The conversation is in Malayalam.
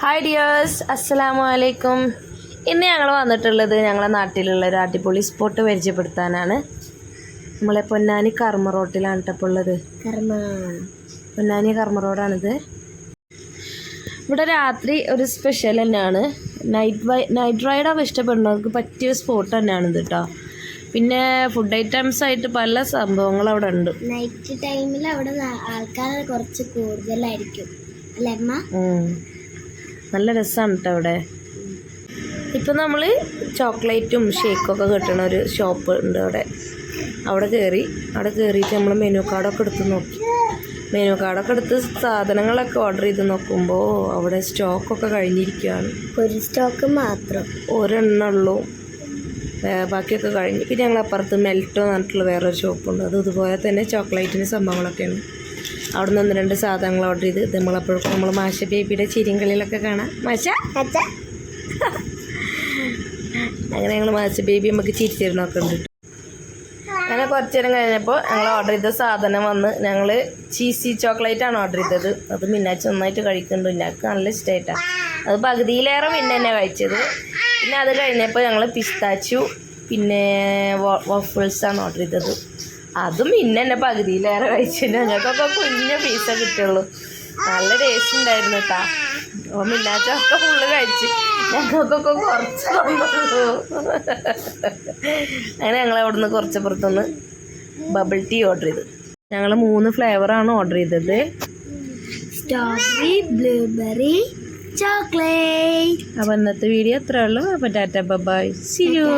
ഹായ് ഡിയേഴ്സ്, അസ്സലാമു അലൈക്കും. ഇന്ന് ഞങ്ങൾ വന്നിട്ടുള്ളത് ഞങ്ങളുടെ നാട്ടിലുള്ള ഒരു അടിപൊളി സ്പോട്ട് പരിചയപ്പെടുത്താനാണ്. നമ്മളെ പൊന്നാനി കർമ്മ റോട്ടിലാണ് ഇപ്പോൾ ഉള്ളത്. പൊന്നാനി കർമ്മ റോഡാണിത്. ഇവിടെ രാത്രി ഒരു സ്പെഷ്യൽ തന്നെയാണ്. നൈറ്റ് റൈഡൊക്കെ ഇഷ്ടപ്പെടുന്നവർക്ക് പറ്റിയ സ്പോട്ട് തന്നെയാണിത് കേട്ടോ. പിന്നെ ഫുഡ് ഐറ്റംസ് ആയിട്ട് പല സംഭവങ്ങൾ അവിടെ ഉണ്ട്. നൈറ്റ് ടൈമിൽ അവിടെ ആൾക്കാർ കുറച്ച് കൂടുതലായിരിക്കും അല്ലേ അമ്മ? നല്ല രസമാണ് കേട്ടോ അവിടെ. ഇപ്പം നമ്മൾ ചോക്ലേറ്റും ഷേക്കൊക്കെ കിട്ടുന്ന ഒരു ഷോപ്പ് ഉണ്ട് അവിടെ കയറിയിട്ട് നമ്മൾ മെനു കാർഡൊക്കെ എടുത്ത് നോക്കി. മെനു കാർഡൊക്കെ എടുത്ത് സാധനങ്ങളൊക്കെ ഓർഡർ ചെയ്ത് നോക്കുമ്പോൾ അവിടെ സ്റ്റോക്കൊക്കെ കഴിഞ്ഞിരിക്കുകയാണ്. ഒരു സ്റ്റോക്ക് മാത്രം ഒരെണ്ണുള്ളൂ, ബാക്കിയൊക്കെ കഴിഞ്ഞ്. പിന്നെ ഞങ്ങൾ അപ്പുറത്ത് മെൽറ്റോ എന്ന് പറഞ്ഞിട്ടുള്ള വേറൊരു ഷോപ്പുണ്ട്. അത് ഇതുപോലെ തന്നെ ചോക്ലേറ്റിൻ്റെ സംഭവങ്ങളൊക്കെയാണ്. അവിടെ നിന്ന് 1-2 സാധനങ്ങൾ ഓർഡർ ചെയ്ത് നമ്മളപ്പോഴേക്കും നമ്മൾ മാഷ ബേബിയുടെ ചിരിങ്കളിലൊക്കെ കാണാം. മാഷ അങ്ങനെ ഞങ്ങൾ മാഷ ബേബി നമുക്ക് ചിരിച്ചിരുന്നൊക്കെ ഉണ്ട്. അങ്ങനെ കുറച്ച് നേരം കഴിഞ്ഞപ്പോൾ ഞങ്ങൾ ഓർഡർ ചെയ്ത സാധനം വന്ന്. ഞങ്ങൾ ചീസി ചോക്ലേറ്റാണ് ഓർഡർ ചെയ്തത്. അത് മിന്നാച്ച് നന്നായിട്ട് കഴിക്കുന്നുണ്ട്. മിന്നാക്ക് നല്ല ഇഷ്ടമായിട്ടാണ്. അത് പകുതിയിലേറെ പിന്നെ തന്നെ കഴിച്ചത്. പിന്നെ അത് കഴിഞ്ഞപ്പോൾ ഞങ്ങൾ പിസ്താച്ചു പിന്നെ വഫിൾസാണ് ഓർഡർ ചെയ്തത്. അതും പിന്നെ തന്നെ പകുതിയിലേറെ കഴിച്ചിട്ട് ഞങ്ങൾക്കൊക്കെ കുഞ്ഞ പീസ കിട്ടുള്ളൂ. നല്ല ടേസ്റ്റ് ഉണ്ടായിരുന്നു കേട്ടോ. അപ്പോൾ മിന്നാച്ചൊക്കെ ഫുള്ള് കഴിച്ച് ഞങ്ങൾക്കൊക്കെ കുറച്ച് തന്നുള്ളൂ. അങ്ങനെ ഞങ്ങൾ അവിടെ നിന്ന് കുറച്ചപ്പുറത്തുനിന്ന് ബബിൾ ടീ ഓർഡർ ചെയ്തു. ഞങ്ങൾ 3 ഫ്ലേവറാണ് ഓർഡർ ചെയ്തത്. Strawberry, blueberry, chocolate. അപ്പോൾ ഇന്നത്തെ വീഡിയോ അത്രേ ഉള്ളൂ. അപ്പോൾ ടാറ്റ ബൈ, സീ യു.